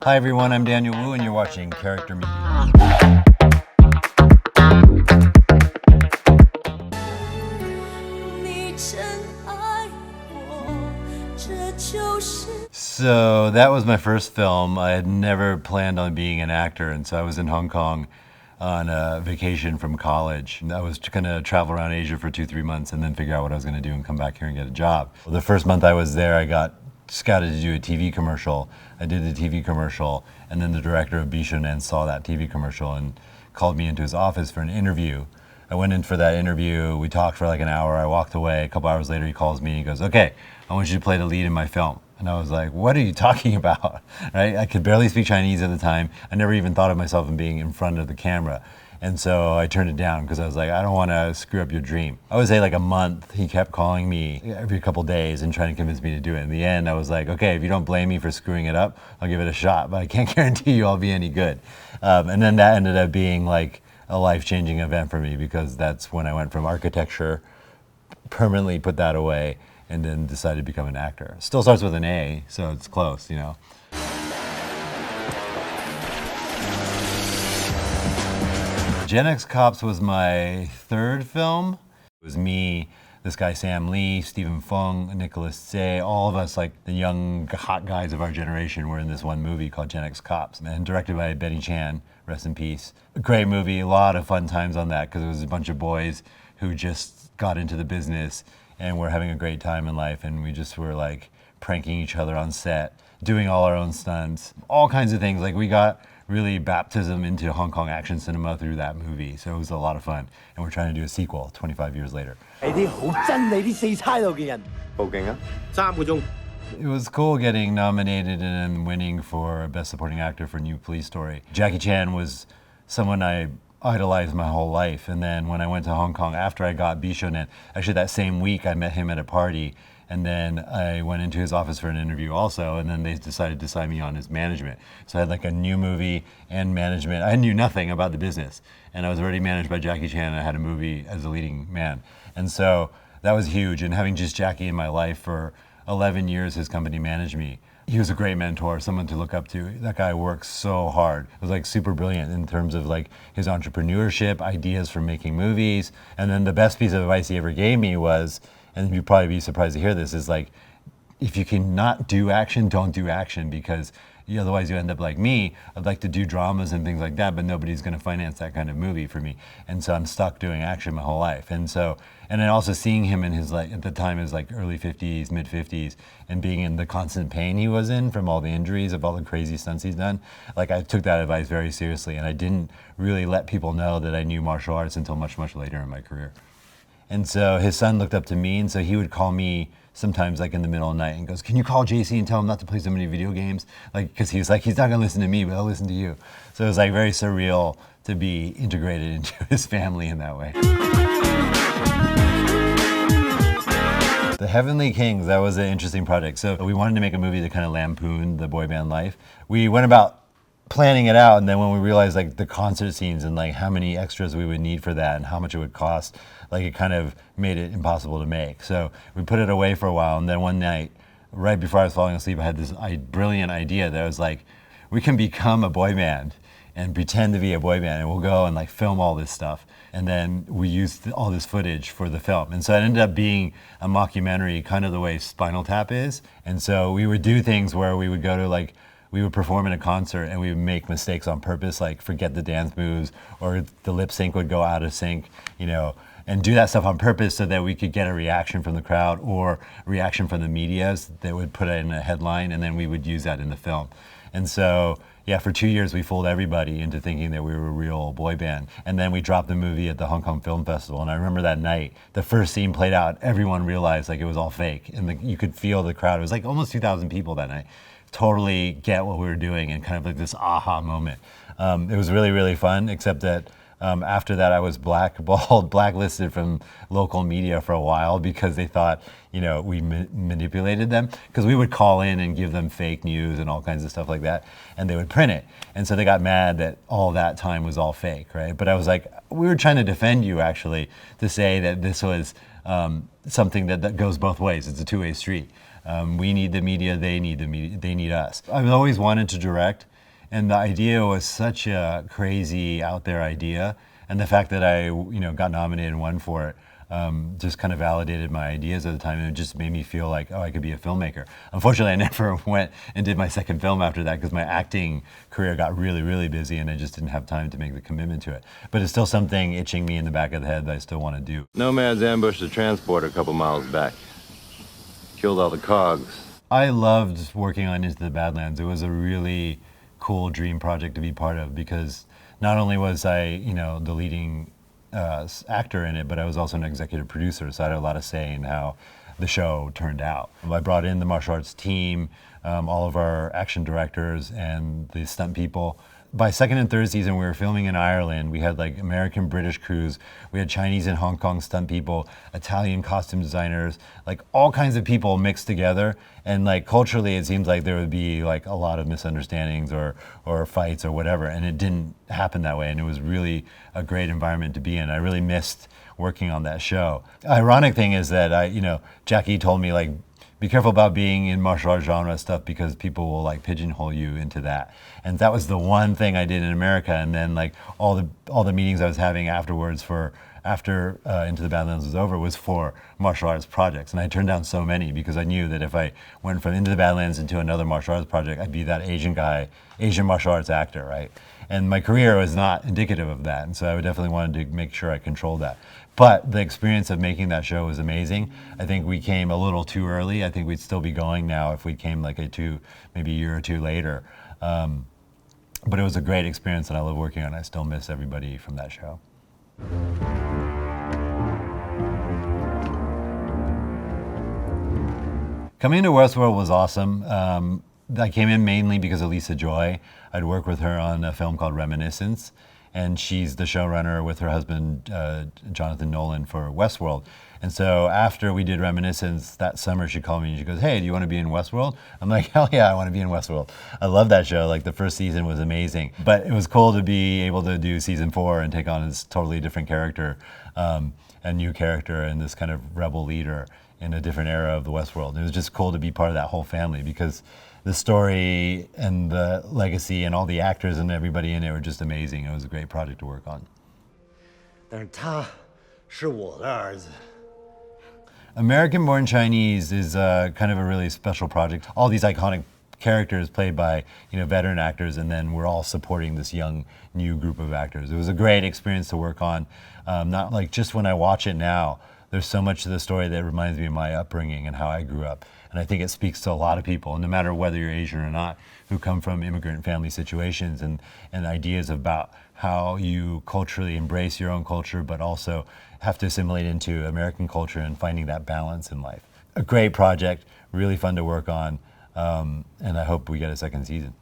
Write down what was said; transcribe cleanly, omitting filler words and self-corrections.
Hi everyone, I'm Daniel Wu and you're watching Character Media. So that was my first film. I had never planned on being an actor, and so I was in Hong Kong on a vacation from college. And I was going to travel around Asia for 2-3 months and then figure out what I was going to do and come back here and get a job. Well, the first month I was there, I got scouted to do a TV commercial. I did the TV commercial, and then the director of Bishonen saw that TV commercial and called me into his office for an interview. I went in for that interview, we talked for like an hour, I walked away. A couple hours later he calls me and he goes, "Okay, I want you to play the lead in my film." And I was like, "What are you talking about?" Right? I could barely speak Chinese at the time. I never even thought of myself in being in front of the camera. And so I turned it down because I was like, I don't want to screw up your dream. I would say like a month, he kept calling me every couple days and trying to convince me to do it. In the end, I was like, okay, if you don't blame me for screwing it up, I'll give it a shot, but I can't guarantee you I'll be any good. And then that ended up being like a life-changing event for me because that's when I went from architecture, permanently put that away, and then decided to become an actor. Still starts with an A, so it's close, you know. Gen X Cops was my third film. It was me, this guy Sam Lee, Stephen Fung, Nicholas Tse, all of us, like the young hot guys of our generation, were in this one movie called Gen X Cops, and directed by Betty Chan, rest in peace. A great movie, a lot of fun times on that because it was a bunch of boys who just got into the business and were having a great time in life, and we just were like pranking each other on set, doing all our own stunts, all kinds of things. Like we got really baptism into Hong Kong action cinema through that movie. So it was a lot of fun. And we're trying to do a sequel 25 years later. It was cool getting nominated and winning for Best Supporting Actor for New Police Story. Jackie Chan was someone I idolized my whole life. And then when I went to Hong Kong after I got Bishonen, actually that same week I met him at a party. And then I went into his office for an interview also, and then they decided to sign me on as management. So I had like a new movie and management. I knew nothing about the business, and I was already managed by Jackie Chan, and I had a movie as a leading man. And so that was huge, and having just Jackie in my life for 11 years, his company managed me. He was a great mentor, someone to look up to. That guy works so hard. It was like super brilliant in terms of like his entrepreneurship, ideas for making movies. And then the best piece of advice he ever gave me was, and you'd probably be surprised to hear this, is like, if you can not do action, don't do action, because otherwise you end up like me. I'd like to do dramas and things like that, but nobody's going to finance that kind of movie for me. And so I'm stuck doing action my whole life. And so, and then also seeing him in his, like, at the time his like early 50s, mid 50s, and being in the constant pain he was in from all the injuries of all the crazy stunts he's done, like I took that advice very seriously, and I didn't really let people know that I knew martial arts until much, much later in my career. And so his son looked up to me, and so he would call me sometimes like in the middle of the night and goes, "Can you call JC and tell him not to play so many video games?" Like, because he was like, he's not gonna listen to me, but I'll listen to you. So it was like very surreal to be integrated into his family in that way. The Heavenly Kings, that was an interesting project. So we wanted to make a movie that kind of lampooned the boy band life. We went about planning it out, and then when we realized like the concert scenes and like how many extras we would need for that and how much it would cost, like it kind of made it impossible to make. So we put it away for a while, and then one night, right before I was falling asleep, I had this brilliant idea that was like, we can become a boy band and pretend to be a boy band, and we'll go and like film all this stuff. And then we used all this footage for the film. And so it ended up being a mockumentary, kind of the way Spinal Tap is. And so we would do things where we would go to like, we would perform in a concert and we would make mistakes on purpose, like forget the dance moves, or the lip sync would go out of sync, you know, and do that stuff on purpose so that we could get a reaction from the crowd or a reaction from the media that would put it in a headline, and then we would use that in the film. And so, yeah, for 2 years we fooled everybody into thinking that we were a real boy band. And then we dropped the movie at the Hong Kong Film Festival, and I remember that night, the first scene played out, everyone realized like it was all fake, and you could feel the crowd. It was like almost 2,000 people that night. Totally get what we were doing, and kind of like this aha moment. It was really, really fun, except that after that I was blacklisted from local media for a while because they thought, you know, we manipulated them, because we would call in and give them fake news and all kinds of stuff like that, and they would print it. And so they got mad that all that time was all fake, right? But I was like, we were trying to defend you actually, to say that this was something that goes both ways. It's a two-way street. We need the media, they need the media, they need us. I've always wanted to direct, And the idea was such a crazy, out there idea. And the fact that I, got nominated and won for it just kind of validated my ideas at the time, and it just made me feel like, oh, I could be a filmmaker. Unfortunately, I never went and did my second film after that because my acting career got really, really busy, and I just didn't have time to make the commitment to it. But it's still something itching me in the back of the head that I still want to do. Nomads ambushed the transporter a couple miles back. Killed all the cogs. I loved working on Into the Badlands. It was a really cool dream project to be part of because not only was I, the leading actor in it, but I was also an executive producer, so I had a lot of say in how the show turned out. I brought in the martial arts team, all of our action directors, and the stunt people. By second and third season, we were filming in Ireland. We had like American, British crews. We had Chinese and Hong Kong stunt people, Italian costume designers, like all kinds of people mixed together. And like culturally, it seems like there would be like a lot of misunderstandings or fights or whatever. And it didn't happen that way. And it was really a great environment to be in. I really missed working on that show. Ironic thing is that Jackie told me like, be careful about being in martial arts genre stuff because people will like pigeonhole you into that. And that was the one thing I did in America. And then like all the meetings I was having afterwards after Into the Badlands was over was for martial arts projects. And I turned down so many because I knew that if I went from Into the Badlands into another martial arts project, I'd be that Asian guy, Asian martial arts actor, right? And my career was not indicative of that. And so I definitely wanted to make sure I controlled that. But the experience of making that show was amazing. I think we came a little too early. I think we'd still be going now if we came like maybe a year or two later. But it was a great experience and I love working on it. I still miss everybody from that show. Coming to Westworld was awesome. I came in mainly because of Lisa Joy. I'd worked with her on a film called Reminiscence, and she's the showrunner with her husband, Jonathan Nolan, for Westworld. And so after we did Reminiscence, that summer she called me and she goes, hey, do you want to be in Westworld? I'm like, hell yeah, I want to be in Westworld. I love that show. Like the first season was amazing. But it was cool to be able to do season 4 and take on this totally different character, a new character and this kind of rebel leader in a different era of the Westworld. It was just cool to be part of that whole family because the story and the legacy and all the actors and everybody in it were just amazing. It was a great project to work on. 但是他是我的儿子。 American Born Chinese is kind of a really special project. All these iconic characters played by veteran actors, and then we're all supporting this young new group of actors. It was a great experience to work on. Not like just when I watch it now, there's so much of the story that reminds me of my upbringing and how I grew up. And I think it speaks to a lot of people, and no matter whether you're Asian or not, who come from immigrant family situations and ideas about how you culturally embrace your own culture, but also have to assimilate into American culture and finding that balance in life. A great project, really fun to work on, and I hope we get a second season.